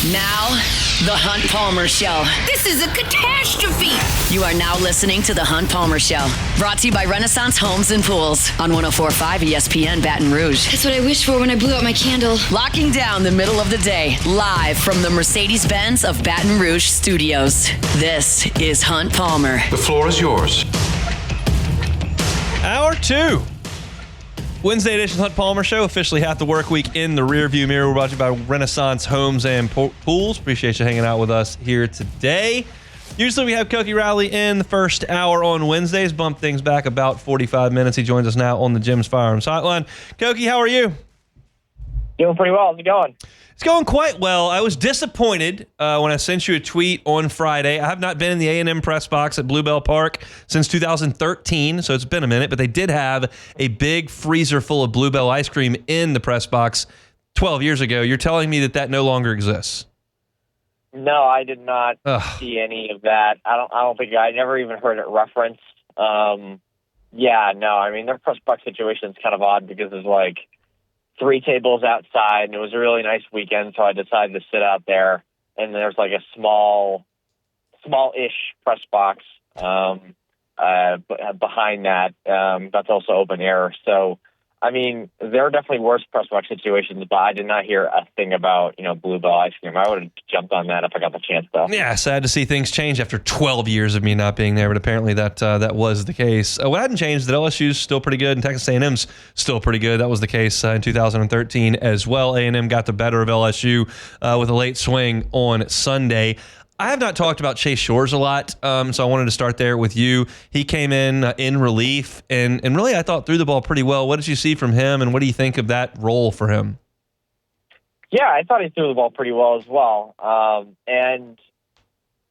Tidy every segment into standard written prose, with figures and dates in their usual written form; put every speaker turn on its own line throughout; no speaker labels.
Now, The Hunt Palmer Show.
This is a catastrophe.
You are now listening to The Hunt Palmer Show. Brought to you by Renaissance Homes and Pools on 104.5 ESPN Baton Rouge.
That's what I wished for when I blew out my candle.
Locking down the middle of the day, live from the Mercedes-Benz of Baton Rouge studios. This is Hunt Palmer.
The floor is yours.
Hour 2. Wednesday edition Hunt Palmer Show, officially half the work week in the rearview mirror. We're brought to you by Renaissance Homes and Pools. Appreciate you hanging out with us here today. Usually we have Koki Rowley in the first hour on Wednesdays. Bump things back about 45 minutes. He joins us now on the Jim's Firearms Hotline. Koki, how are you?
Doing pretty well. How's it going?
It's going quite well. I was disappointed when I sent you a tweet on Friday. I have not been in the A&M press box at Bluebell Park since 2013, so it's been a minute, but they did have a big freezer full of Bluebell ice cream in the press box 12 years ago. You're telling me that no longer exists?
No, I did not see any of that. I never even heard it referenced. Yeah, no, I mean, their press box situation is kind of odd because there's like 3 tables outside, and it was a really nice weekend, so I decided to sit out there. And there's like a small-ish press box behind that. That's also open air. So, I mean, there are definitely worse press box situations, but I did not hear a thing about, Bluebell ice cream. I would have jumped on that if I got the chance, though.
Yeah, sad to see things change after 12 years of me not being there, but apparently that was the case. What hadn't changed is that LSU's still pretty good and Texas A&M's still pretty good. That was the case in 2013 as well. A&M got the better of LSU with a late swing on Sunday. I have not talked about Chase Shores a lot, so I wanted to start there with you. He came in relief, and really I thought threw the ball pretty well. What did you see from him, and what do you think of that role for him?
Yeah, I thought he threw the ball pretty well as well. And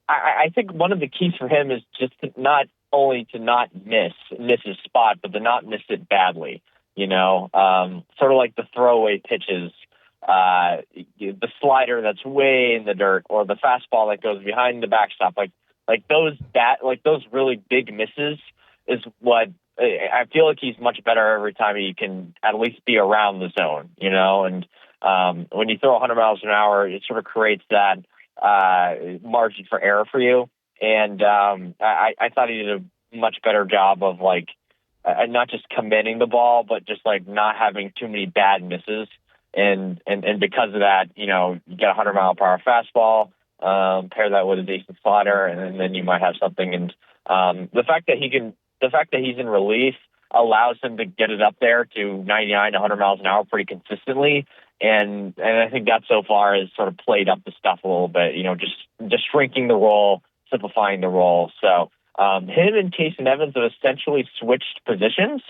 I think one of the keys for him is just not miss his spot, but to not miss it badly, sort of like the throwaway pitches. The slider that's way in the dirt, or the fastball that goes behind the backstop, like those really big misses is what I feel like he's much better every time he can at least be around the zone, and when you throw 100 miles an hour, it sort of creates that margin for error for you. And I thought he did a much better job of not just committing the ball, but just not having too many bad misses. And because of that, you get a 100-mile-per-hour fastball, pair that with a decent slider, and then you might have something. And the fact that he's in relief allows him to get it up there to 99 to 100 miles an hour pretty consistently. And I think that so far has sort of played up the stuff a little bit, just shrinking the role, simplifying the role. So him and Kason Evans have essentially switched positions.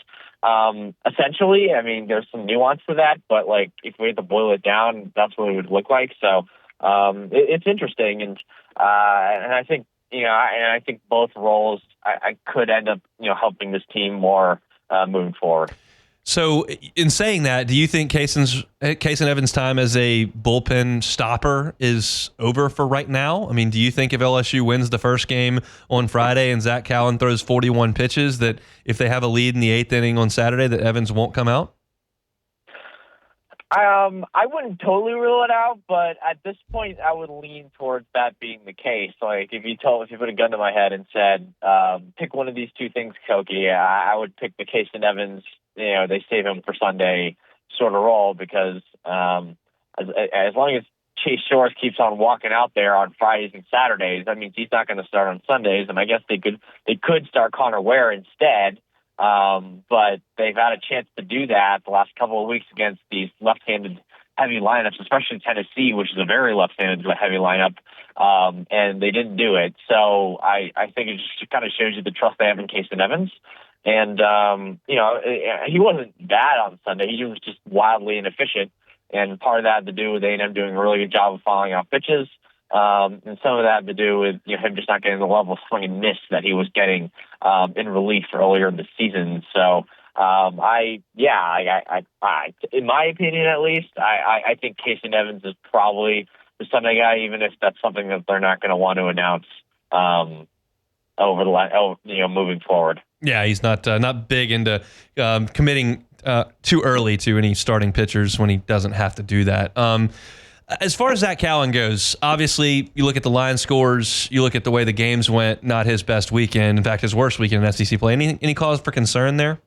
Essentially, I mean, there's some nuance to that, but if we had to boil it down, that's what it would look like. So it's interesting, and I think I think both roles I could end up helping this team more moving forward.
So, in saying that, do you think Kason Evans' time as a bullpen stopper is over for right now? I mean, do you think if LSU wins the first game on Friday and Zach Callen throws 41 pitches, that if they have a lead in the 8th inning on Saturday, that Evans won't come out?
I wouldn't totally rule it out, but at this point, I would lean towards that being the case. If you put a gun to my head and said, pick one of these two things, Koki, I would pick the Kason Evans. They save him for Sunday sort of role, because as long as Chase Shores keeps on walking out there on Fridays and Saturdays, that means he's not going to start on Sundays. And I guess they could start Connor Ware instead. But they've had a chance to do that the last couple of weeks against these left-handed heavy lineups, especially Tennessee, which is a very left-handed heavy lineup. And they didn't do it. So I think it just kind of shows you the trust they have in Kason Evans. And, he wasn't bad on Sunday. He was just wildly inefficient. And part of that had to do with A&M doing a really good job of following out pitches. And some of that had to do with him just not getting the level of swing and miss that he was getting in relief earlier in the season. So, in my opinion, at least, I think Kason Evans is probably the Sunday guy, even if that's something that they're not going to want to announce moving forward.
Yeah, he's not big into committing too early to any starting pitchers when he doesn't have to do that. As far as Zach Cowan goes, obviously you look at the line scores, you look at the way the games went, not his best weekend. In fact, his worst weekend in SEC play. Any cause for concern there?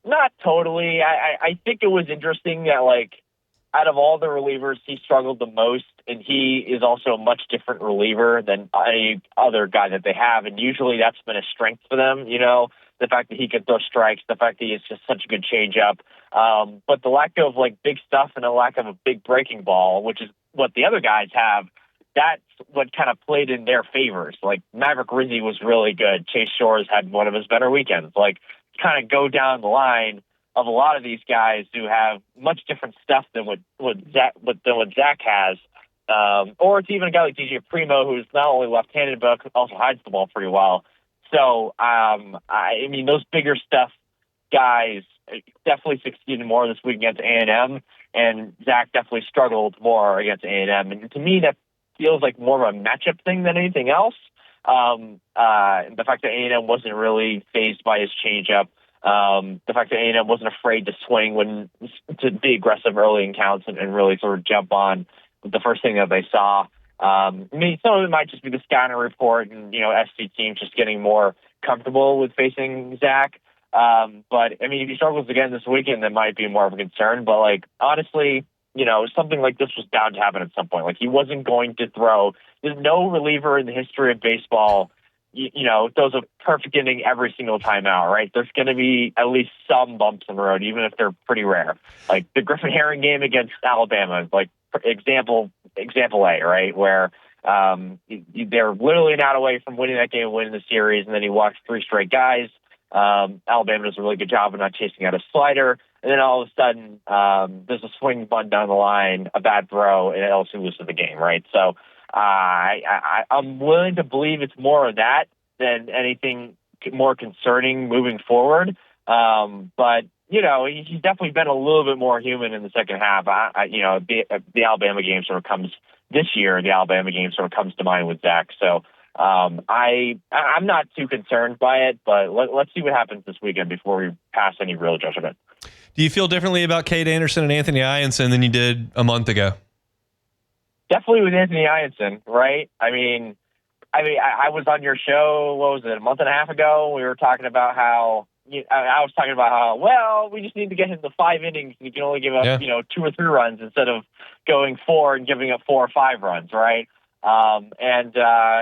Not totally. I think it was interesting that, like, out of all the relievers, he struggled the most, and he is also a much different reliever than any other guy that they have. And usually that's been a strength for them, the fact that he can throw strikes, the fact that he is just such a good changeup. But the lack of, like, big stuff and the lack of a big breaking ball, which is what the other guys have, that's what kind of played in their favors. Like, Maverick Rizzi was really good. Chase Shores had one of his better weekends. Like, kind of go down the line of a lot of these guys who have much different stuff than what Zach has. Or it's even a guy like DJ Primo, who's not only left-handed but also hides the ball pretty well. So, I mean, those bigger stuff guys definitely succeeded more this week against A&M, and Zach definitely struggled more against A&M. And to me, that feels like more of a matchup thing than anything else. The fact that A&M wasn't really fazed by his changeup, the fact that A&M wasn't afraid to swing to be aggressive early in counts and really sort of jump on the first thing that they saw. I mean, some of it might just be the scouting report and, SC teams just getting more comfortable with facing Zach. But I mean, if he struggles again this weekend, that might be more of a concern. But, like, honestly, something like this was bound to happen at some point. Like, he wasn't going to throw. There's no reliever in the history of baseball, throws a perfect inning every single time out, right? There's going to be at least some bumps in the road, even if they're pretty rare. Like the Griffin Herring game against Alabama, like example A, right? Where they're literally not away from winning that game and winning the series, and then he walks 3 straight guys. Alabama does a really good job of not chasing out a slider. And then all of a sudden, there's a swing bunt down the line, a bad throw, and LSU loses the game, right? So I'm willing to believe it's more of that than anything more concerning moving forward. But, he's definitely been a little bit more human in the second half. The Alabama game sort of comes this year. The Alabama game sort of comes to mind with Zach. So I'm not too concerned by it, but let's see what happens this weekend before we pass any real judgment.
Do you feel differently about Cade Anderson and Anthony Ianson than you did a month ago?
Definitely with Anthony Ianson, right? I mean, I was on your show, what was it, a month and a half ago? We were talking about how, I was talking about how, we just need to get him to 5 innings and he can only give up, 2 or 3 runs instead of going 4 and giving up 4 or 5 runs, right? And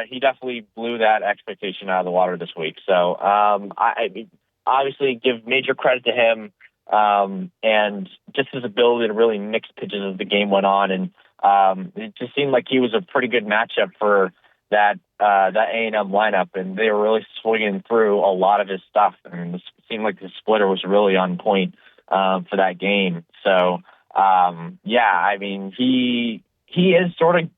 he definitely blew that expectation out of the water this week. So I obviously give major credit to him and just his ability to really mix pitches as the game went on. And it just seemed like he was a pretty good matchup for that A&M lineup, and they were really swinging through a lot of his stuff. And it seemed like his splitter was really on point for that game. So I mean, he is sort of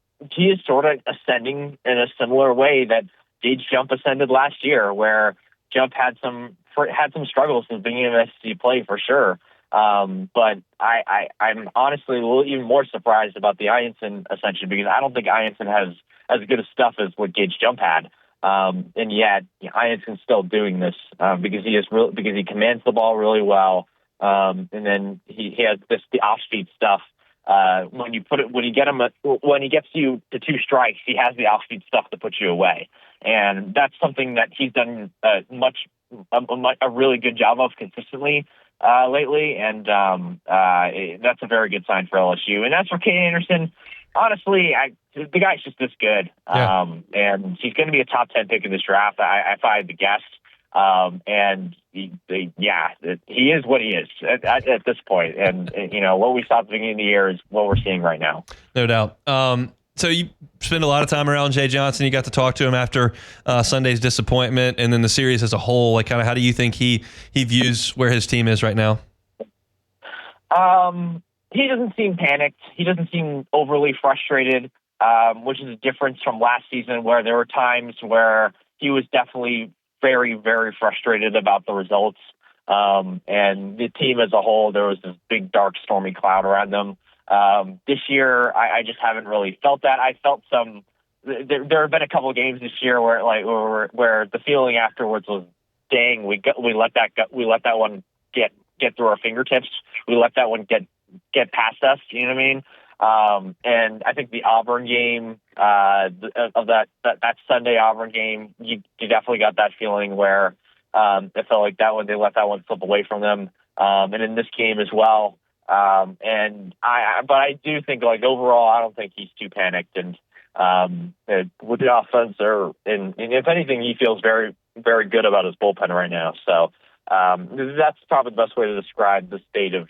ascending in a similar way that Gage Jump ascended last year, where Jump had some struggles in the beginning of SEC play for sure. But I'm honestly a little even more surprised about the Ianson ascension, because I don't think Ianson has as good a stuff as what Gage Jump had. And yet Ianson's still doing this because he commands the ball really well. And then he has the off-speed stuff. When he gets you to 2 strikes, he has the off-speed stuff to put you away. And that's something that he's done a really good job of consistently lately. And that's a very good sign for LSU. And as for Cade Anderson, honestly, the guy's just this good.
Yeah.
And he's going to be a top 10 pick in this draft, if I had to guess. And he is what he is at this point. And what we saw at the beginning of the year is what we're seeing right now.
No doubt. So you spend a lot of time around Jay Johnson. You got to talk to him after Sunday's disappointment, and then the series as a whole. Like, kind of, how do you think he views where his team is right now?
He doesn't seem panicked. He doesn't seem overly frustrated, which is a difference from last season, where there were times where he was definitely very, very frustrated about the results. And the team as a whole, there was this big, dark, stormy cloud around them. This year, I just haven't really felt that. I felt there have been a couple of games this year where the feeling afterwards was, dang, we let that one get through our fingertips. We let that one get get past us. You know what I mean? And I think the Auburn game, that Sunday Auburn game, you definitely got that feeling where it felt like that one, they let that one slip away from them. And in this game as well. But I do think, like, overall, I don't think he's too panicked. And with the offense, and if anything, he feels very, very good about his bullpen right now. So that's probably the best way to describe the state of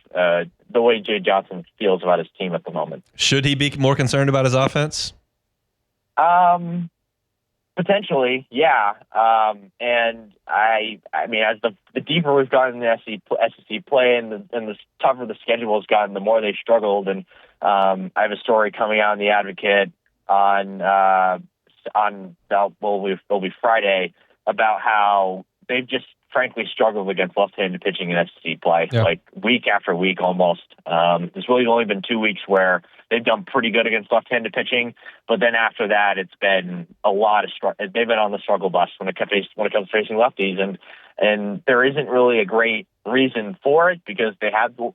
the way Jay Johnson feels about his team at the moment.
Should he be more concerned about his offense?
Potentially, yeah. And I mean, as the deeper we've gotten in the SEC play and the tougher the schedule has gotten, the more they've struggled. And I have a story coming out in the Advocate will be Friday about how they've just frankly struggled against left-handed pitching in SEC play, like week after week almost. There's really only been 2 weeks where they've done pretty good against left-handed pitching, but then after that, it's been a lot of they've been on the struggle bus when it comes to facing lefties, and there isn't really a great reason for it because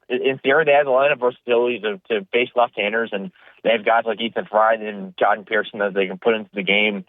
in theory, they have the lineup versatility to face left-handers, and they have guys like Ethan Fry and John Pearson that they can put into the game,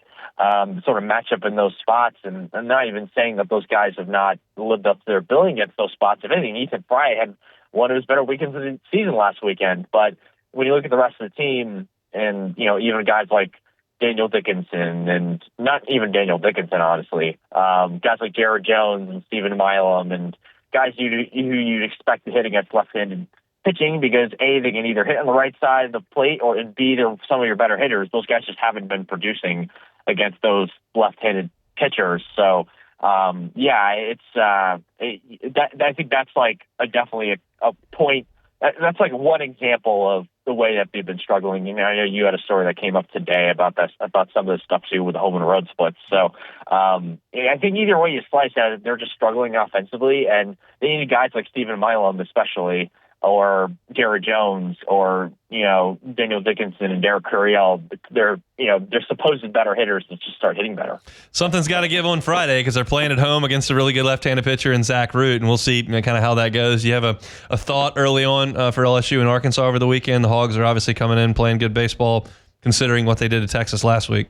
sort of match up in those spots. And I'm not even saying that those guys have not lived up to their billing against those spots. If anything, Ethan Fry had one of his better weekends of the season last weekend. But when you look at the rest of the team, and even guys like Daniel Dickinson, and not even Daniel Dickinson, honestly, guys like Jared Jones and Stephen Milam, and guys who you'd expect to hit against left-handed pitching because A, they can either hit on the right side of the plate, or and B, they're some of your better hitters. Those guys just haven't been producing against those left-handed pitchers. So, I think that's like definitely a point. That's like one example of the way that they've been struggling. I know you had a story that came up today about some of the stuff too with the home and road splits. So I think either way you slice it, they're just struggling offensively, and they need guys like Stephen Milam especially, or Jared Jones, or Daniel Dickinson and Derek Curiel. They're supposed better hitters that just start hitting better.
Something's got to give on Friday because they're playing at home against a really good left-handed pitcher in Zach Root, and we'll see kind of how that goes. You have a thought early on for LSU and Arkansas over the weekend. The Hogs are obviously coming in playing good baseball, considering what they did to Texas last week.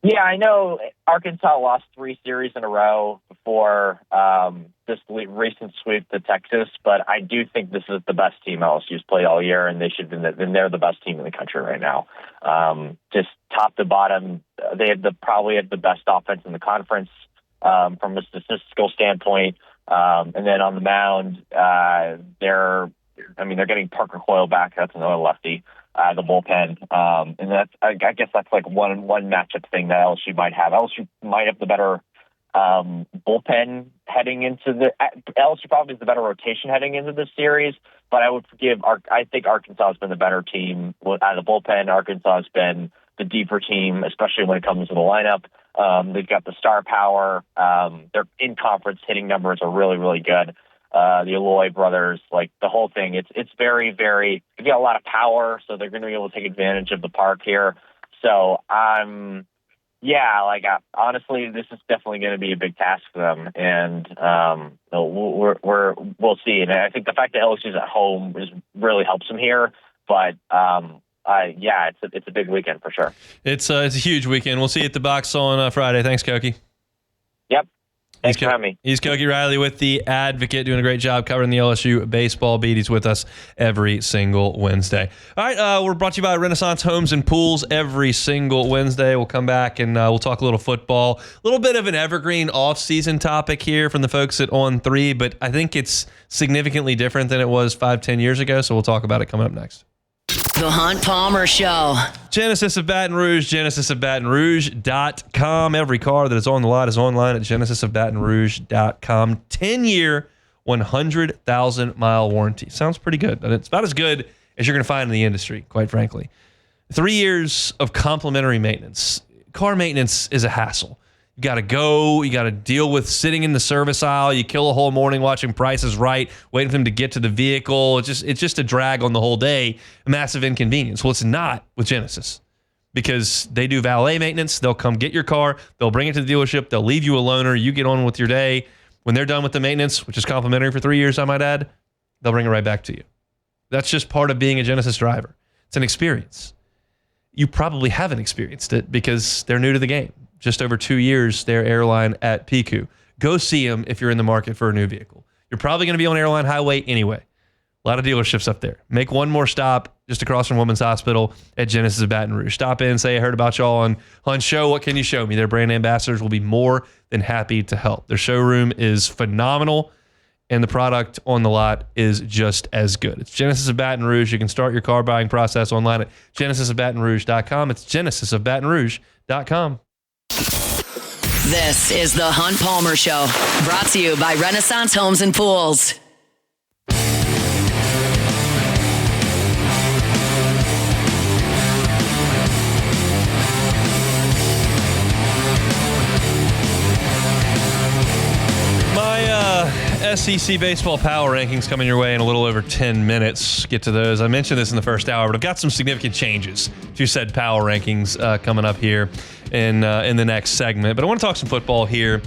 Yeah, I know Arkansas lost 3 series in a row before this recent sweep to Texas, but I do think this is the best team LSU's played all year, and they're the best team in the country right now. Just top to bottom, they probably had the best offense in the conference from a statistical standpoint. And then on the mound, they're getting Parker Coyle back. That's another lefty. The bullpen, and I guess that's like one matchup thing that LSU might have. LSU might have the better bullpen heading into LSU probably is the better rotation heading into this series, but I think Arkansas has been the better team out of the bullpen. Arkansas has been the deeper team, especially when it comes to the lineup. They've got the star power. Their in-conference hitting numbers are really, really good. The Eloy brothers, like the whole thing, it's very, very, they got a lot of power, so they're going to be able to take advantage of the park here. So honestly, this is definitely going to be a big task for them, and we'll see. And I think the fact that LSU's at home really helps them here, but it's a big weekend for sure.
It's a huge weekend. We'll see you at the box on Friday. Thanks, Koki.
Yep. Thanks for having me.
He's Koki Riley with The Advocate, doing a great job covering the LSU baseball beat. He's with us every single Wednesday. All right, we're brought to you by Renaissance Homes and Pools every single Wednesday. We'll come back and we'll talk a little football. A little bit of an evergreen off-season topic here from the folks at On 3, but I think it's significantly different than it was 5-10 years ago, so we'll talk about it coming up next.
The Hunt Palmer Show.
Genesis of Baton Rouge, genesisofbatonrouge.com. Every car that is on the lot is online at genesisofbatonrouge.com. 10-year, 100,000-mile warranty. Sounds pretty good. And it's about as good as you're going to find in the industry, quite frankly. 3 years of complimentary maintenance. Car maintenance is a hassle. You got to go. You got to deal with sitting in the service aisle. You kill a whole morning watching Price is Right, waiting for them to get to the vehicle. It's just a drag on the whole day, a massive inconvenience. Well, it's not with Genesis because they do valet maintenance. They'll come get your car. They'll bring it to the dealership. They'll leave you a loaner. You get on with your day. When they're done with the maintenance, which is complimentary for 3 years, I might add, they'll bring it right back to you. That's just part of being a Genesis driver. It's an experience. You probably haven't experienced it because they're new to the game. Just over 2 years, their airline at Piku. Go see them if you're in the market for a new vehicle. You're probably going to be on Airline Highway anyway. A lot of dealerships up there. Make one more stop just across from Women's Hospital at Genesis of Baton Rouge. Stop in, say, I heard about y'all on show. What can you show me? Their brand ambassadors will be more than happy to help. Their showroom is phenomenal, and the product on the lot is just as good. It's Genesis of Baton Rouge. You can start your car buying process online at genesisofbatonrouge.com. It's genesisofbatonrouge.com.
This is the Hunt Palmer Show, brought to you by Renaissance Homes and Pools.
SEC baseball power rankings coming your way in a little over 10 minutes. Get to those. I mentioned this in the first hour, but I've got some significant changes to said power rankings coming up here in the next segment. But I want to talk some football here.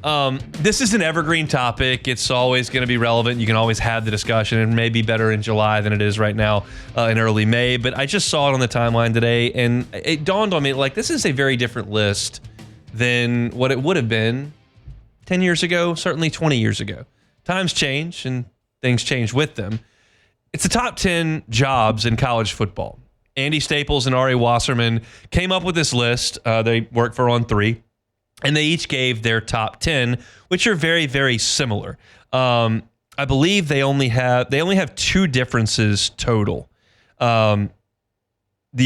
This is an evergreen topic. It's always going to be relevant. You can always have the discussion. It may be better in July than it is right now in early May. But I just saw it on the timeline today, and it dawned on me, like, this is a very different list than what it would have been 10 years ago, certainly 20 years ago. Times change, and things change with them. It's the top 10 jobs in college football. Andy Staples and Ari Wasserman came up with this list. They work for On3, and they each gave their top 10, which are very, very similar. I believe they only have 2 differences total. The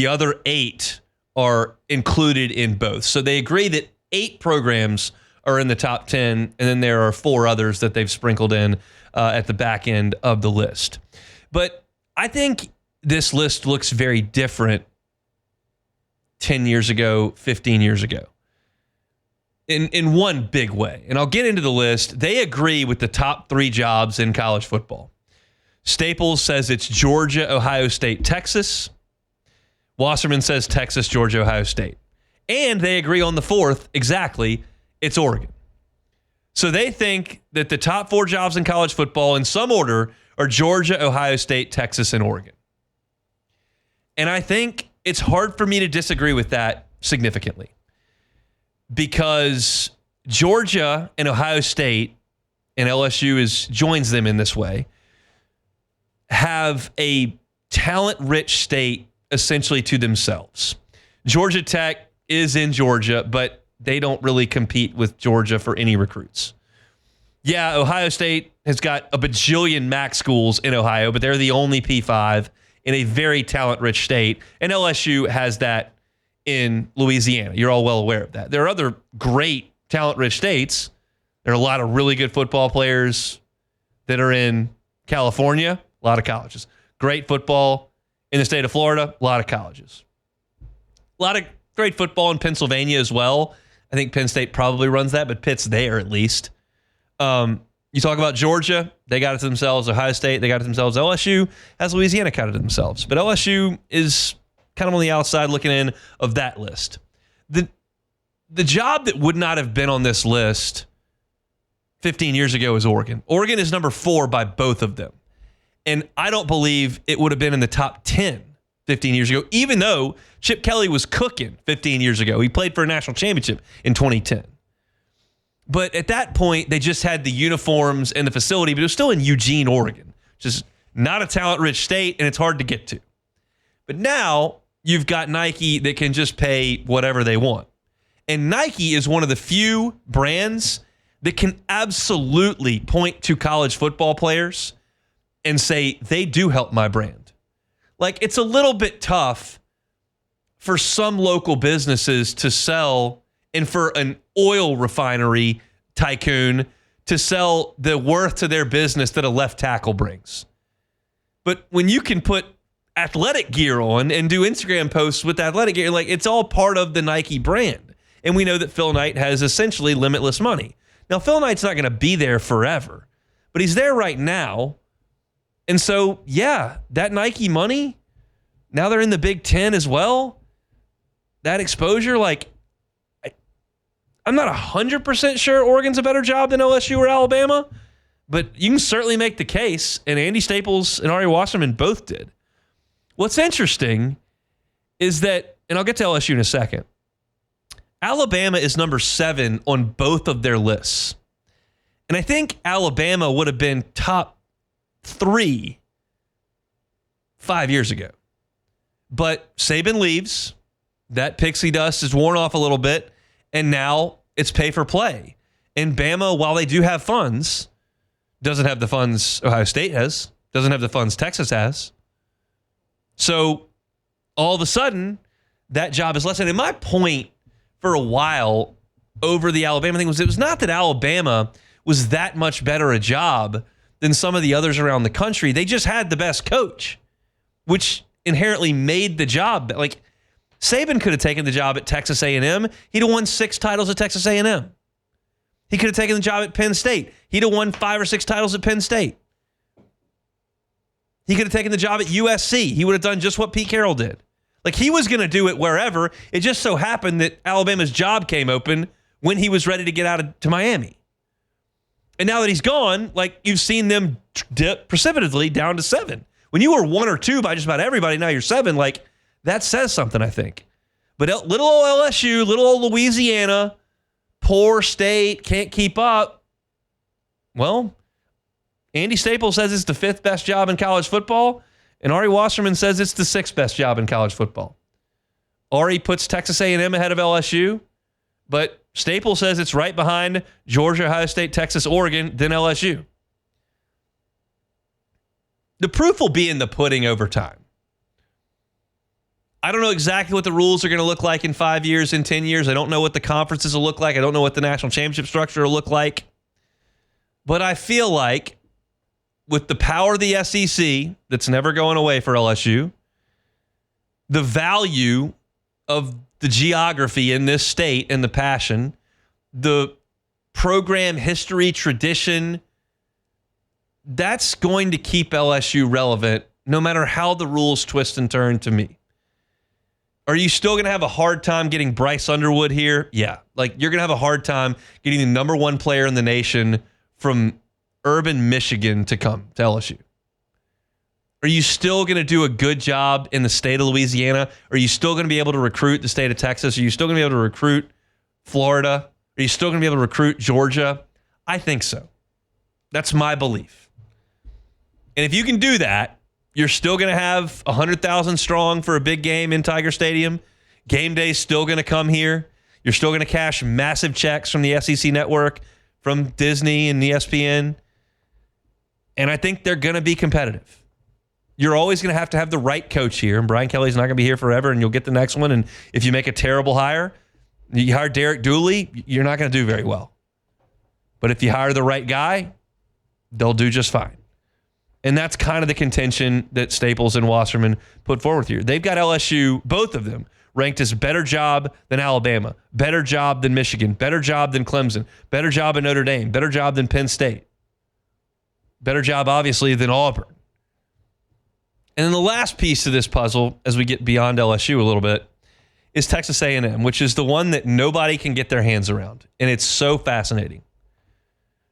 other 8 are included in both. So they agree that 8 programs are in the top 10, and then there are 4 others that they've sprinkled in at the back end of the list. But I think this list looks very different 10 years ago, 15 years ago, in one big way. And I'll get into the list. They agree with the top 3 jobs in college football. Staples says it's Georgia, Ohio State, Texas. Wasserman says Texas, Georgia, Ohio State. And they agree on the 4th, exactly, it's Oregon. So they think that the top 4 jobs in college football in some order are Georgia, Ohio State, Texas, and Oregon. And I think it's hard for me to disagree with that significantly because Georgia and Ohio State, and LSU joins them in this way, have a talent-rich state essentially to themselves. Georgia Tech is in Georgia, but they don't really compete with Georgia for any recruits. Yeah, Ohio State has got a bajillion MAC schools in Ohio, but they're the only P5 in a very talent-rich state, and LSU has that in Louisiana. You're all well aware of that. There are other great talent-rich states. There are a lot of really good football players that are in California, a lot of colleges. Great football in the state of Florida, a lot of colleges. A lot of great football in Pennsylvania as well. I think Penn State probably runs that, but Pitt's there at least. You talk about Georgia, they got it to themselves. Ohio State, they got it to themselves. LSU has Louisiana got it to themselves. But LSU is kind of on the outside looking in of that list. The job that would not have been on this list 15 years ago is Oregon. Oregon is number 4 by both of them. And I don't believe it would have been in the top 10 15 years ago, even though Chip Kelly was cooking 15 years ago. He played for a national championship in 2010. But at that point, they just had the uniforms and the facility, but it was still in Eugene, Oregon, which is not a talent-rich state, and it's hard to get to. But now you've got Nike that can just pay whatever they want. And Nike is one of the few brands that can absolutely point to college football players and say, they do help my brand. Like, it's a little bit tough for some local businesses to sell, and for an oil refinery tycoon to sell the worth to their business that a left tackle brings. But when you can put athletic gear on and do Instagram posts with athletic gear, like, it's all part of the Nike brand. And we know that Phil Knight has essentially limitless money. Now, Phil Knight's not going to be there forever, but he's there right now. And so, yeah, that Nike money, now they're in the Big Ten as well. That exposure, like, I'm not 100% sure Oregon's a better job than LSU or Alabama, But you can certainly make the case, and Andy Staples and Ari Wasserman both did. What's interesting is that, and I'll get to LSU in a second, Alabama is number 7 on both of their lists. And I think Alabama would have been top 3 5 years ago. But Saban leaves. That pixie dust is worn off a little bit. And now it's pay for play. And Bama, while they do have funds, doesn't have the funds Ohio State has, doesn't have the funds Texas has. So all of a sudden, that job is less. And my point for a while over the Alabama thing was it was not that Alabama was that much better a job than some of the others around the country. They just had the best coach, which inherently made the job. Like, Saban could have taken the job at Texas A&M. He'd have won 6 titles at Texas A&M. He could have taken the job at Penn State. He'd have won 5 or 6 titles at Penn State. He could have taken the job at USC. He would have done just what Pete Carroll did. Like, he was going to do it wherever. It just so happened that Alabama's job came open when he was ready to get out to Miami. And now that he's gone, like, you've seen them dip precipitously down to 7. When you were 1 or 2 by just about everybody, now you're 7. Like, that says something, I think. But little old LSU, little old Louisiana, poor state, can't keep up. Well, Andy Staples says it's the 5th best job in college football, and Ari Wasserman says it's the 6th best job in college football. Ari puts Texas A&M ahead of LSU, but Staples says it's right behind Georgia, Ohio State, Texas, Oregon, then LSU. The proof will be in the pudding over time. I don't know exactly what the rules are going to look like in 5 years, in 10 years. I don't know what the conferences will look like. I don't know what the national championship structure will look like. But I feel like with the power of the SEC that's never going away for LSU, the value of the geography in this state and the passion, the program history, tradition, that's going to keep LSU relevant no matter how the rules twist and turn to me. Are you still going to have a hard time getting Bryce Underwood here? Yeah. Like, you're going to have a hard time getting the number 1 player in the nation from urban Michigan to come to LSU. Are you still going to do a good job in the state of Louisiana? Are you still going to be able to recruit the state of Texas? Are you still going to be able to recruit Florida? Are you still going to be able to recruit Georgia? I think so. That's my belief. And if you can do that, you're still going to have 100,000 strong for a big game in Tiger Stadium. Game day's still going to come here. You're still going to cash massive checks from the SEC network, from Disney and ESPN. And I think they're going to be competitive. You're always going to have the right coach here. And Brian Kelly's not going to be here forever, and you'll get the next one. And if you make a terrible hire, you hire Derek Dooley, you're not going to do very well. But if you hire the right guy, they'll do just fine. And that's kind of the contention that Staples and Wasserman put forward here. They've got LSU, both of them, ranked as better job than Alabama, better job than Michigan, better job than Clemson, better job at Notre Dame, better job than Penn State, better job, obviously, than Auburn. And then the last piece of this puzzle, as we get beyond LSU a little bit, is Texas A&M, which is the one that nobody can get their hands around. And it's so fascinating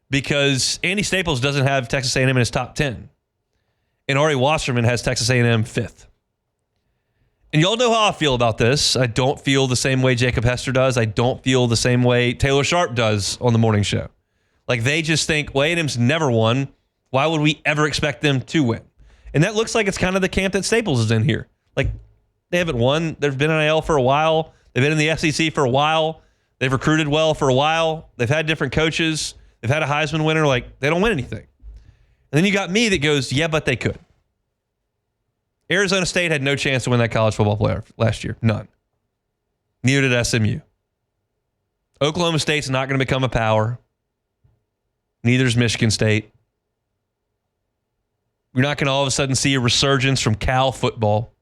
because Andy Staples doesn't have Texas A&M in his top 10. And Ari Wasserman has Texas A&M 5th. And y'all know how I feel about this. I don't feel the same way Jacob Hester does. I don't feel the same way Taylor Sharp does on the morning show. Like, they just think, well, A&M's never won. Why would we ever expect them to win? And that looks like it's kind of the camp that Staples is in here. Like, they haven't won. They've been in NIL for a while. They've been in the SEC for a while. They've recruited well for a while. They've had different coaches. They've had a Heisman winner. Like, they don't win anything. And then you got me that goes, yeah, but they could. Arizona State had no chance to win that college football playoff last year. None. Neither did SMU. Oklahoma State's not going to become a power. Neither is Michigan State. You're not going to all of a sudden see a resurgence from Cal football.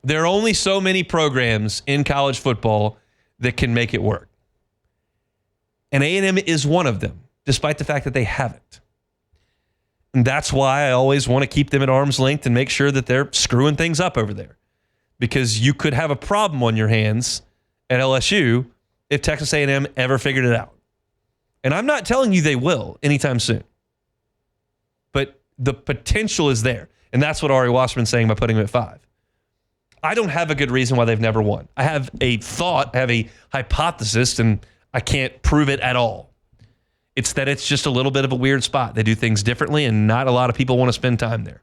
There are only so many programs in college football that can make it work. And A&M is one of them, despite the fact that they haven't. And that's why I always want to keep them at arm's length and make sure that they're screwing things up over there. Because you could have a problem on your hands at LSU if Texas A&M ever figured it out. And I'm not telling you they will anytime soon. But the potential is there. And that's what Ari Wasserman's saying by putting them at 5. I don't have a good reason why they've never won. I have a thought, I have a hypothesis, and I can't prove it at all. It's that it's just a little bit of a weird spot. They do things differently, and not a lot of people want to spend time there.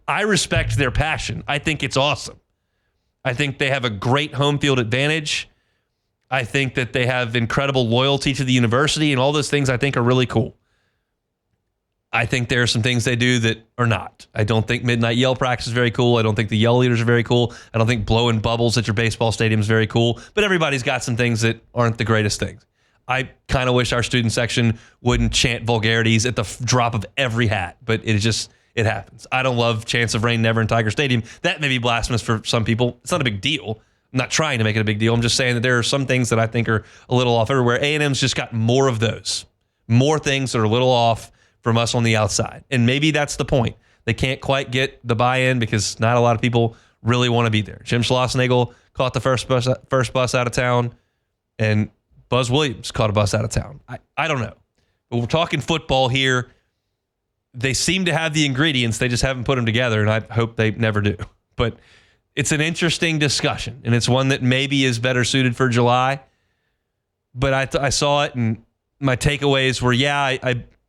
I respect their passion. I think it's awesome. I think they have a great home field advantage. I think that they have incredible loyalty to the university, and all those things I think are really cool. I think there are some things they do that are not. I don't think midnight yell practice is very cool. I don't think the yell leaders are very cool. I don't think blowing bubbles at your baseball stadium is very cool. But everybody's got some things that aren't the greatest things. I kind of wish our student section wouldn't chant vulgarities at the drop of every hat, but it happens. I don't love Chants of Rain Never in Tiger Stadium. That may be blasphemous for some people. It's not a big deal. I'm not trying to make it a big deal. I'm just saying that there are some things that I think are a little off everywhere. A&M's just got more of those. More things that are a little off from us on the outside. And maybe that's the point. They can't quite get the buy-in because not a lot of people really want to be there. Jim Schlossnagle caught the first bus out of town, and Buzz Williams caught a bus out of town. I don't know. But we're talking football here. They seem to have the ingredients. They just haven't put them together, and I hope they never do. But it's an interesting discussion, and it's one that maybe is better suited for July. But I saw it, and my takeaways were,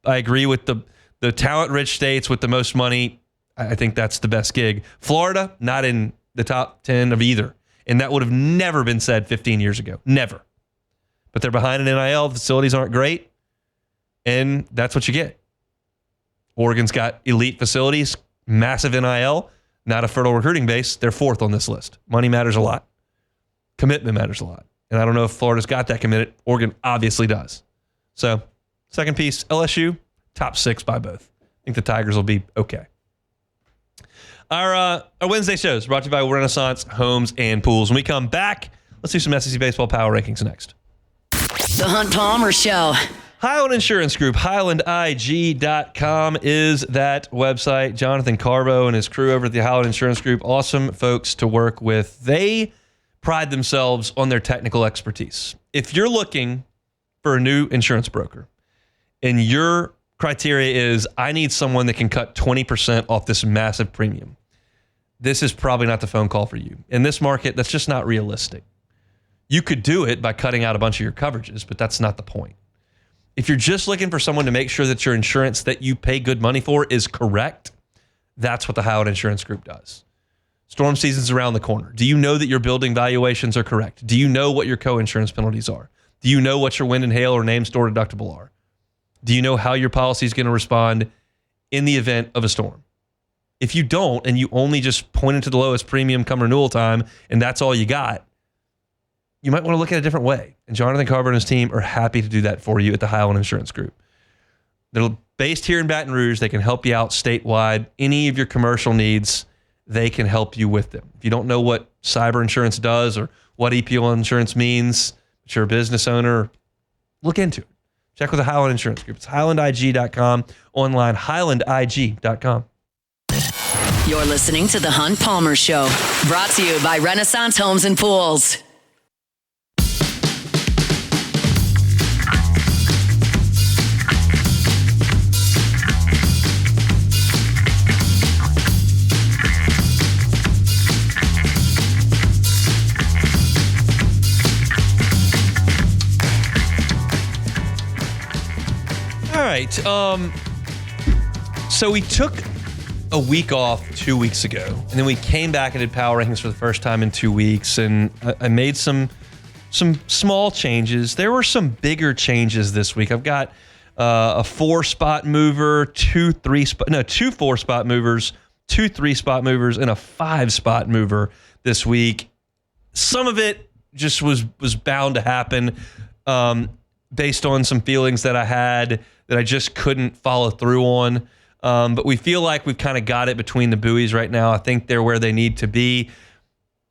I agree with the talent-rich states with the most money. I think that's the best gig. Florida, not in the top 10 of either. And that would have never been said 15 years ago. Never. But they're behind in NIL. The facilities aren't great. And that's what you get. Oregon's got elite facilities, massive NIL, not a fertile recruiting base. They're 4th on this list. Money matters a lot. Commitment matters a lot. And I don't know if Florida's got that committed. Oregon obviously does. So, second piece, LSU, top 6 by both. I think the Tigers will be okay. Our Wednesday shows brought to you by Renaissance Homes and Pools. When we come back, let's do some SEC baseball power rankings next.
The Hunt Palmer Show.
Highland Insurance Group, HighlandIG.com is that website. Jonathan Carbo and his crew over at the Highland Insurance Group, awesome folks to work with. They pride themselves on their technical expertise. If you're looking for a new insurance broker, and your criteria is, I need someone that can cut 20% off this massive premium, this is probably not the phone call for you. In this market, that's just not realistic. You could do it by cutting out a bunch of your coverages, but that's not the point. If you're just looking for someone to make sure that your insurance that you pay good money for is correct, that's what the Howard Insurance Group does. Storm season's around the corner. Do you know that your building valuations are correct? Do you know what your co-insurance penalties are? Do you know what your wind and hail or name store deductible are? Do you know how your policy is going to respond in the event of a storm? If you don't, and you only just pointed to the lowest premium come renewal time, and that's all you got, you might want to look at it a different way. And Jonathan Carver and his team are happy to do that for you at the Highland Insurance Group. They're based here in Baton Rouge. They can help you out statewide. Any of your commercial needs, they can help you with them. If you don't know what cyber insurance does or what EPO insurance means, but you're a business owner, look into it. Check with the Highland Insurance Group. It's HighlandIG.com, online, HighlandIG.com.
You're listening to The Hunt Palmer Show, brought to you by Renaissance Homes and Pools.
All right. So we took a week off 2 weeks ago, and then we came back and did power rankings for the first time in 2 weeks, and I made some small changes. There were some bigger changes this week. I've got a 4-spot mover, two 4-spot movers, 2 3-spot movers, and a 5-spot mover this week. Some of it just was bound to happen based on some feelings that I had that I just couldn't follow through on. But we feel like we've kind of got it between the buoys right now. I think they're where they need to be.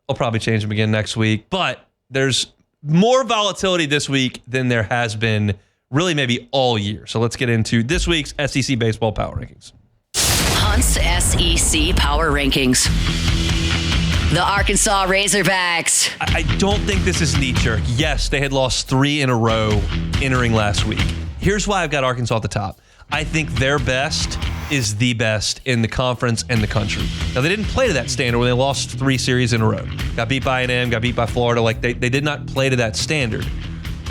I'll probably change them again next week. But there's more volatility this week than there has been really maybe all year. So let's get into this week's SEC Baseball Power Rankings.
Hunt's SEC Power Rankings. The Arkansas Razorbacks.
I don't think this is knee-jerk. Yes, they had lost 3 in a row entering last week. Here's why I've got Arkansas at the top. I think their best is the best in the conference and the country. Now, they didn't play to that standard when they lost 3 series in a row. Got beat by A&M, got beat by Florida. Like, they did not play to that standard.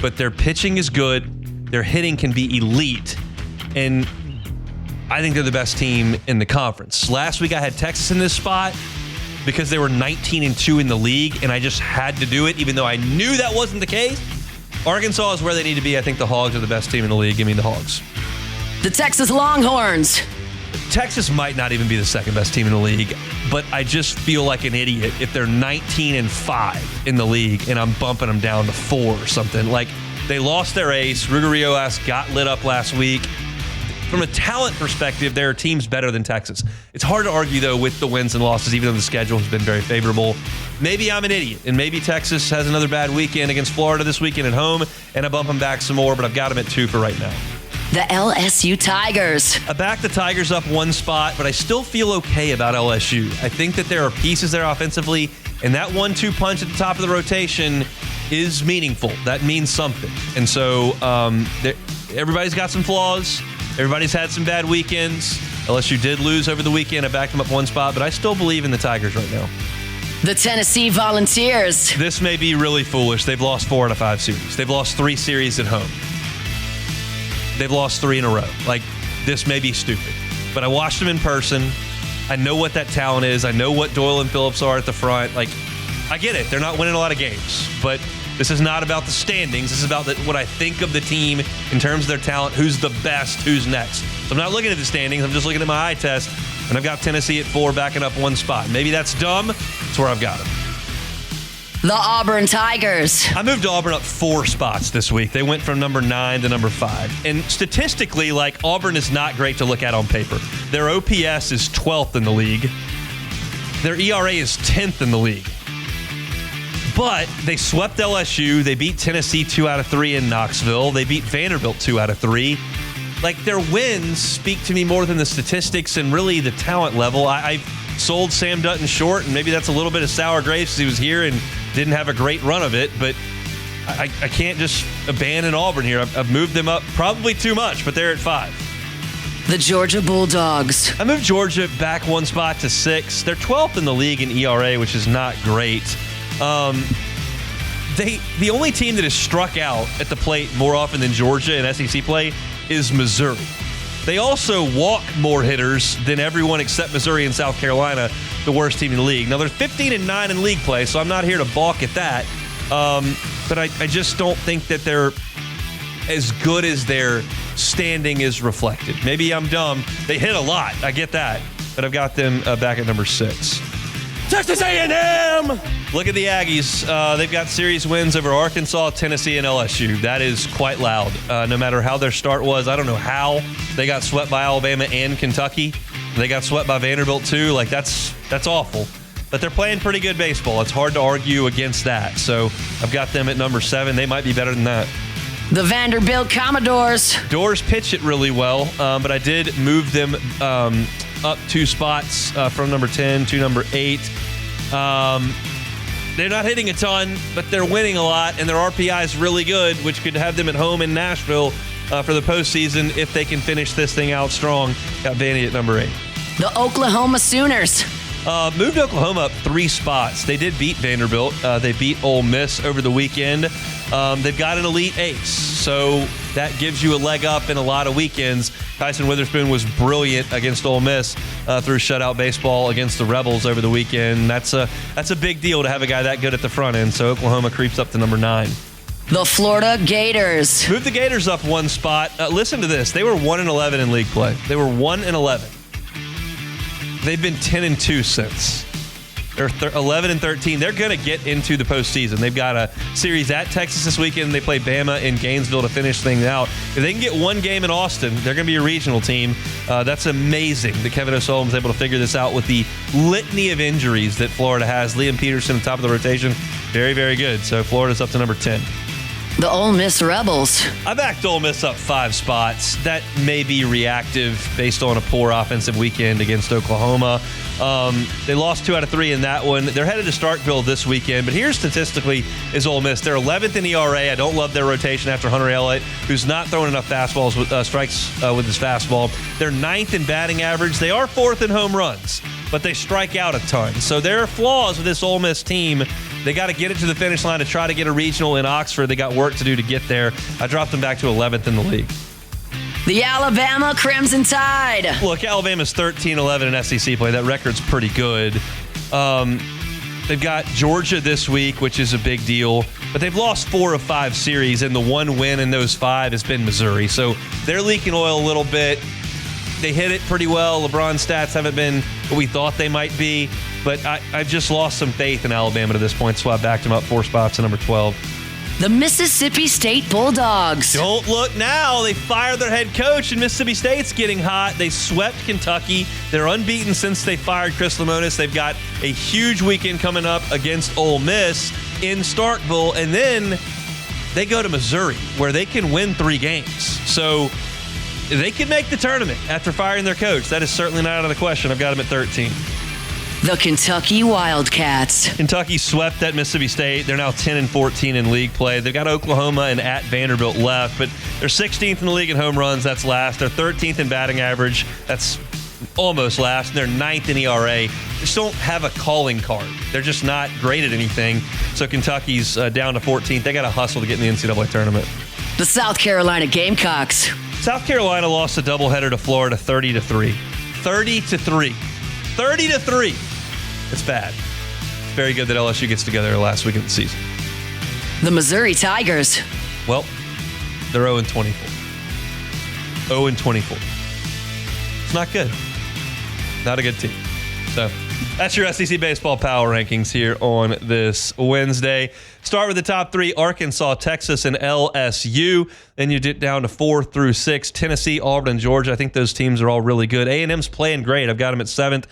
But their pitching is good. Their hitting can be elite. And I think they're the best team in the conference. Last week, I had Texas in this spot because they were 19-2 in the league, and I just had to do it, even though I knew that wasn't the case. Arkansas is where they need to be. I think the Hogs are the best team in the league. Give me the Hogs.
The Texas Longhorns.
Texas might not even be the second best team in the league, but I just feel like an idiot if they're 19-5 in the league and I'm bumping them down to 4 or something. Like, they lost their ace. Ruger-Riojas got lit up last week. From a talent perspective, there are teams better than Texas. It's hard to argue, though, with the wins and losses, even though the schedule has been very favorable. Maybe I'm an idiot, and maybe Texas has another bad weekend against Florida this weekend at home, and I bump them back some more, but I've got them at 2 for right now.
The LSU Tigers.
I backed the Tigers up 1 spot, but I still feel okay about LSU. I think that there are pieces there offensively, and that 1-2 punch at the top of the rotation is meaningful. That means something. And so everybody's got some flaws. Everybody's had some bad weekends. LSU did lose over the weekend. I backed them up 1 spot, but I still believe in the Tigers right now.
The Tennessee Volunteers.
This may be really foolish. They've lost 4 out of 5 series. They've lost 3 series at home. They've lost 3 in a row. Like, this may be stupid. But I watched them in person. I know what that talent is. I know what Doyle and Phillips are at the front. Like, I get it. They're not winning a lot of games. But this is not about the standings. This is about what I think of the team in terms of their talent, who's the best, who's next. So I'm not looking at the standings. I'm just looking at my eye test, and I've got Tennessee at 4, backing up 1 spot. Maybe that's dumb. That's where I've got them.
The Auburn Tigers.
I moved Auburn up 4 spots this week. They went from number 9 to number 5. And statistically, like, Auburn is not great to look at on paper. Their OPS is 12th in the league. Their ERA is 10th in the league. But they swept LSU. They beat Tennessee 2 out of 3 in Knoxville. They beat Vanderbilt 2 out of 3. Like, their wins speak to me more than the statistics and really the talent level. I've sold Sam Dutton short, and maybe that's a little bit of sour grapes because he was here and didn't have a great run of it. But I can't just abandon Auburn here. I've moved them up probably too much, but they're at 5.
The Georgia Bulldogs.
I moved Georgia back 1 spot to 6. They're 12th in the league in ERA, which is not great. The only team that has struck out at the plate more often than Georgia in SEC play is Missouri. They also walk more hitters than everyone except Missouri and South Carolina, the worst team in the league. Now, they're 15-9 in league play, so I'm not here to balk at that. But I just don't think that they're as good as their standing is reflected. Maybe I'm dumb. They hit a lot. I get that. But I've got them back at number 6. Texas A&M! Look at the Aggies. They've got series wins over Arkansas, Tennessee, and LSU. That is quite loud. No matter how their start was, I don't know how they got swept by Alabama and Kentucky. They got swept by Vanderbilt too. Like, that's awful. But they're playing pretty good baseball. It's hard to argue against that. So I've got them at number 7. They might be better than that.
The Vanderbilt Commodores.
Doors pitch it really well, but I did move them up 2 spots from number 10 to number 8. They're not hitting a ton, but they're winning a lot, and their RPI is really good, which could have them at home in Nashville for the postseason if they can finish this thing out strong. Got Vandy at number 8.
The Oklahoma Sooners.
Moved Oklahoma up 3 spots. They did beat Vanderbilt. They beat Ole Miss over the weekend. They've got an elite ace, so that gives you a leg up in a lot of weekends. Tyson Witherspoon was brilliant against Ole Miss through shutout baseball against the Rebels over the weekend. That's a big deal to have a guy that good at the front end, so Oklahoma creeps up to number 9.
The Florida Gators.
Moved the Gators up 1 spot. Listen to this. They were 1-11 in league play. They were 1-11. They've been 10-2 since. They're 11-13. They're going to get into the postseason. They've got a series at Texas this weekend. They play Bama in Gainesville to finish things out. If they can get 1 game in Austin, they're going to be a regional team. That's amazing that Kevin O'Sullivan's able to figure this out with the litany of injuries that Florida has. Liam Peterson, top of the rotation, very, very good. So Florida's up to number 10.
The Ole Miss Rebels.
I backed Ole Miss up 5 spots. That may be reactive based on a poor offensive weekend against Oklahoma. They lost 2 out of 3 in that one. They're headed to Starkville this weekend, but here statistically is Ole Miss. They're 11th in ERA. I don't love their rotation after Hunter Elliott, who's not throwing enough fastballs with strikes with his fastball. They're 9th in batting average. They are 4th in home runs, but they strike out a ton. So there are flaws with this Ole Miss team. They got to get it to the finish line to try to get a regional in Oxford. They got work to do to get there. I dropped them back to 11th in the league.
The Alabama Crimson Tide.
Look, Alabama's 13-11 in SEC play. That record's pretty good. They've got Georgia this week, which is a big deal, but they've lost 4 of 5 series, and the one win in those 5 has been Missouri. So they're leaking oil a little bit. They hit it pretty well. LeBron's stats haven't been what we thought they might be, but I've just lost some faith in Alabama to this point, so I backed them up 4 spots to number 12.
The Mississippi State Bulldogs.
Don't look now. They fired their head coach, and Mississippi State's getting hot. They swept Kentucky. They're unbeaten since they fired Chris Lemonis. They've got a huge weekend coming up against Ole Miss in Starkville, and then they go to Missouri, where they can win 3 games. So they can make the tournament after firing their coach. That is certainly not out of the question. I've got them at 13.
The Kentucky Wildcats.
Kentucky swept at Mississippi State. They're now 10-14 in league play. They've got Oklahoma and at Vanderbilt left, but they're 16th in the league in home runs. That's last. They're 13th in batting average. That's almost last. And they're 9th in ERA. They just don't have a calling card. They're just not great at anything. So Kentucky's down to 14th. They got to hustle to get in the NCAA tournament.
The South Carolina Gamecocks.
South Carolina lost a doubleheader to Florida 30-3. 30-3. 30-3. It's bad. It's very good that LSU gets together last week of the season.
The Missouri Tigers.
Well, they're 0-24. 0-24. It's not good. Not a good team. So that's your SEC baseball power rankings here on this Wednesday. Start with the top 3, Arkansas, Texas, and LSU. Then you get down to 4 through 6, Tennessee, Auburn, and Georgia. I think those teams are all really good. A&M's playing great. I've got them at 7th.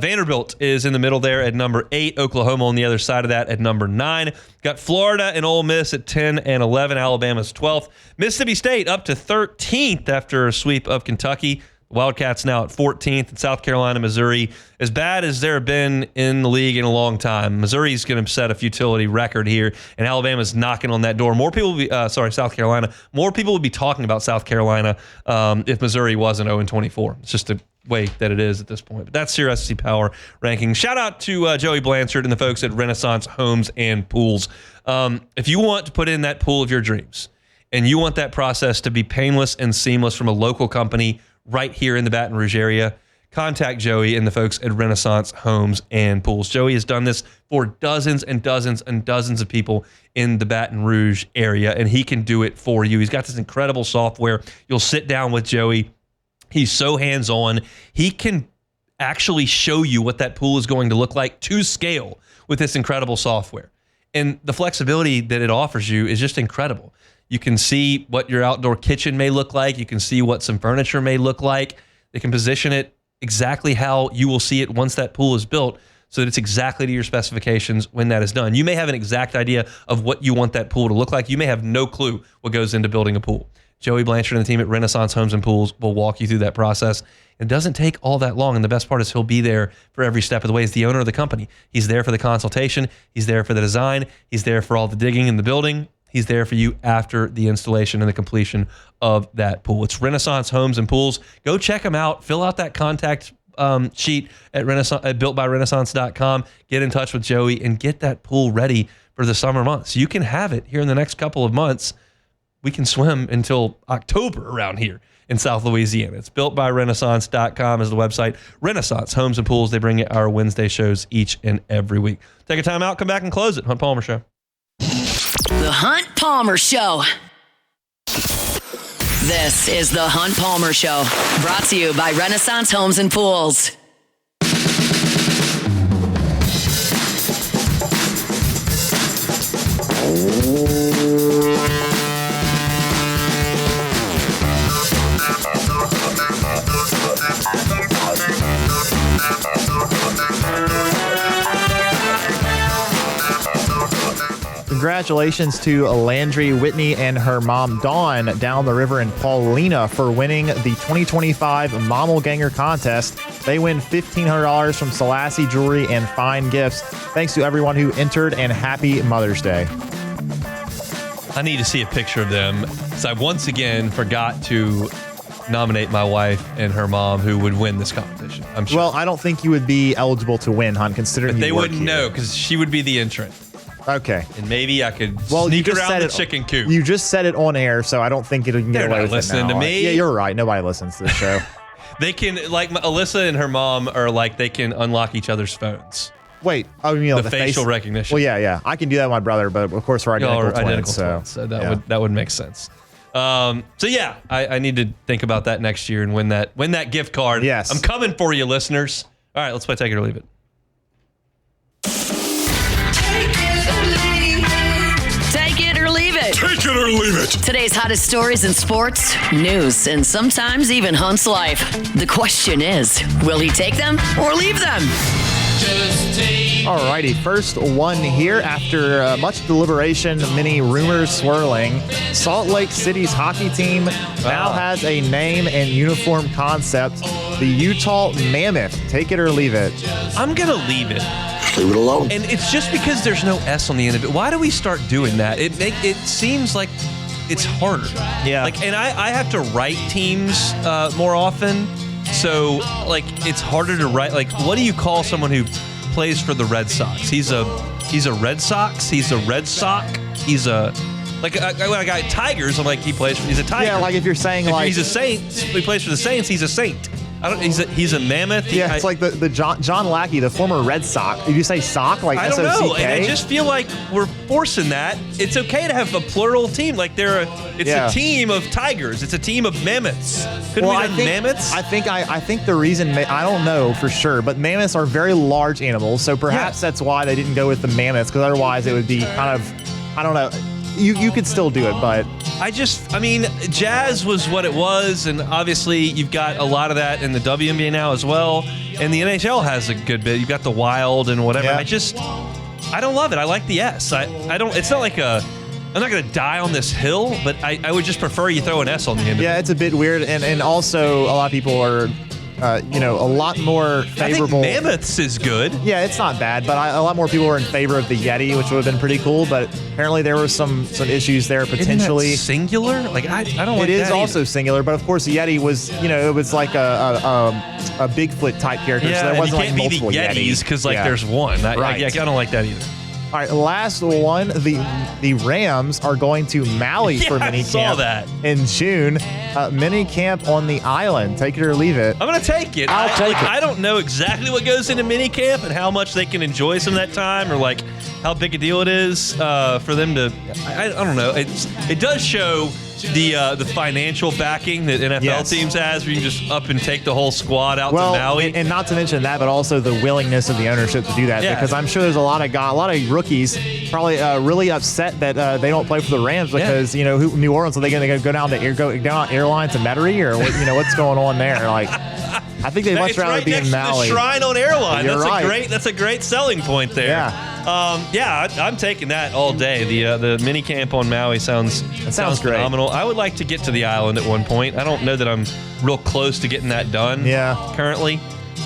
Vanderbilt is in the middle there at number 8. Oklahoma on the other side of that at number 9. Got Florida and Ole Miss at 10 and 11. Alabama's 12th. Mississippi State up to 13th after a sweep of Kentucky. Wildcats now at 14th, and South Carolina, Missouri, as bad as there have been in the league in a long time. Missouri's going to set a futility record here, and Alabama's knocking on that door. More people will be, South Carolina. More people would be talking about South Carolina if Missouri wasn't 0-24. It's just the way that it is at this point. But that's your SEC Power ranking. Shout out to Joey Blanchard and the folks at Renaissance Homes and Pools. If you want to put in that pool of your dreams, and you want that process to be painless and seamless from a local company right here in the Baton Rouge area, contact Joey and the folks at Renaissance Homes and Pools. Joey has done this for dozens and dozens and dozens of people in the Baton Rouge area, and he can do it for you. He's got this incredible software. You'll sit down with Joey. He's so hands-on. He can actually show you what that pool is going to look like to scale with this incredible software. And the flexibility that it offers you is just incredible. You can see what your outdoor kitchen may look like. You can see what some furniture may look like. They can position it exactly how you will see it once that pool is built so that it's exactly to your specifications when that is done. You may have an exact idea of what you want that pool to look like. You may have no clue what goes into building a pool. Joey Blanchard and the team at Renaissance Homes and Pools will walk you through that process. It doesn't take all that long, and the best part is he'll be there for every step of the way. He's the owner of the company. He's there for the consultation. He's there for the design. He's there for all the digging in the building. He's there for you after the installation and the completion of that pool. It's Renaissance Homes and Pools. Go check them out. Fill out that contact sheet at builtbyrenaissance.com. Get in touch with Joey and get that pool ready for the summer months. You can have it here in the next couple of months. We can swim until October around here in South Louisiana. It's builtbyrenaissance.com is the website. Renaissance Homes and Pools. They bring you our Wednesday shows each and every week. Take a time out, come back and close it. Hunt Palmer Show.
The Hunt Palmer Show. This is the Hunt Palmer Show, brought to you by Renaissance Homes and Pools.
Congratulations to Landry Whitney and her mom, Dawn, down the river in Paulina for winning the 2025 Mommelganger contest. They win $1,500 from Selassie Jewelry and fine gifts. Thanks to everyone who entered, and happy Mother's Day.
I need to see a picture of them, because I once again forgot to nominate my wife and her mom, who would win this competition. I'm sure.
Well, I don't think you would be eligible to win, hon, considering
They
you work
wouldn't
here.
know, because she would be the entrant.
Okay.
And maybe I could
You
sneak
just
around
said
the
it-
chicken coop.
You just said it on air, so I don't think you can get
They're
away
not
with it
listening
now.
to me.
Yeah, you're right. Nobody listens to the show.
They can, like, Alyssa and her mom are like, they can unlock each other's phones.
Wait, oh, you know,
The facial recognition.
Well, yeah. I can do that with my brother, but of course we're
Y'all
identical
are
twins.
identical twins, so that
yeah.
would make sense. So yeah, I need to think about that next year and win that gift card.
Yes.
I'm coming for you, listeners. All right, let's play Take It or Leave It.
Take it or leave it.
Take it or leave it.
Today's hottest stories in sports, news, and sometimes even Hunt's life. The question is, will he take them or leave them?
Alrighty, first one here. After much deliberation, many rumors swirling, Salt Lake City's hockey team now has a name and uniform concept: the Utah Mammoth. Take it or leave it.
I'm gonna leave it.
Leave it alone.
And it's just because there's no S on the end of it. Why do we start doing that? It seems like it's harder.
Yeah.
Like, and I have to write teams more often, so like it's harder to write. Like, what do you call someone who plays for the Red Sox? He's a Red Sox. He's a Red Sox. He's a when I got Tigers. I'm like, he's a Tiger.
Yeah, like if you're saying
If
like
he's a Saint, he plays for the Saints. He's a Saint. He's a Mammoth.
yeah, it's like the John Lackey, the former Red Sox. Did you say sock? Like
I don't know,
SOCK?
and I just feel like we're forcing that. It's okay to have a plural team. Like it's
Yeah.
a team of tigers. It's a team of mammoths. Couldn't we have mammoths?
I think the reason, I don't know for sure, but mammoths are very large animals, so perhaps that's why they didn't go with the mammoths, because otherwise it would be kind of, I don't know. You could still do it, but
I mean, jazz was what it was, and obviously you've got a lot of that in the WNBA now as well, and the NHL has a good bit. You've got the Wild and whatever.
Yeah.
I don't love it. I like the S. I don't. It's not like I'm not going to die on this hill, but I would just prefer you throw an S on the end.
yeah, it's a bit weird, and also a lot of people are, a lot more favorable.
I think Mammoths is good.
Yeah, it's not bad, but a lot more people were in favor of the Yeti, which would have been pretty cool. But apparently there were some issues there potentially.
Isn't that singular? Like I don't like
It is
that
also
either.
singular, but of course the Yeti was, it was like a Bigfoot type character,
Yeah,
so there
and
wasn't
you can't
like
be
multiple
the Yetis because
Yeah.
there's one.
Right.
I don't like that either.
All right, last one. The Rams are going to Maui for
Yeah, I
mini
saw
camp
that.
in June. Mini camp on the island. Take it or leave it.
I'm gonna take it.
I'll take it.
I don't know exactly what goes into mini camp and how much they can enjoy some of that time, or like how big a deal it is for them to. I don't know. It does show the financial backing that NFL
Yes.
teams has, where you can just up and take the whole squad out to Maui.
And not to mention that, but also the willingness of the ownership to do that,
Yeah.
because I'm sure there's a lot of rookies probably really upset that they don't play for the Rams because New Orleans, are they going to go down airline to Metairie, or what's going on there? Like, I think they'd much
It's
rather
right
be
next
in
to
Maui.
the Shrine on Airline.
You're
That's a great selling point there.
Yeah.
I'm taking that all day. The mini camp on Maui sounds
sounds great.
phenomenal. I would like to get to the island at one point. I don't know that I'm real close to getting that done. Currently,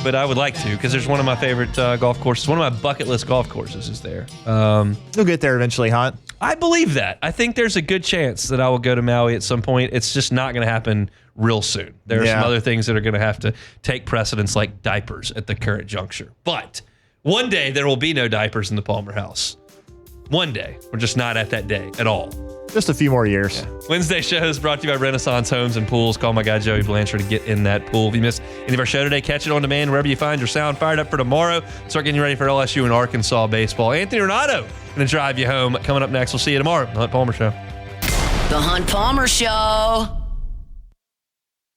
but I would like to, because there's one of my favorite golf courses. One of my bucket list golf courses is there.
You'll get there eventually, Hunt.
I believe that. I think there's a good chance that I will go to Maui at some point. It's just not going to happen real soon. There are some other things that are going to have to take precedence, like diapers at the current juncture. But one day there will be no diapers in the Palmer house. One day. We're just not at that day at all.
Just a few more years.
Wednesday show is brought to you by Renaissance Homes and Pools. Call my guy Joey Blanchard to get in that pool. If you missed any of our show today, catch it on demand wherever you find your sound. Fired up for tomorrow. Start getting you ready for LSU and Arkansas baseball. Anthony Renato going to drive you home. Coming up next, we'll see you tomorrow. The Hunt Palmer Show.
The Hunt Palmer Show.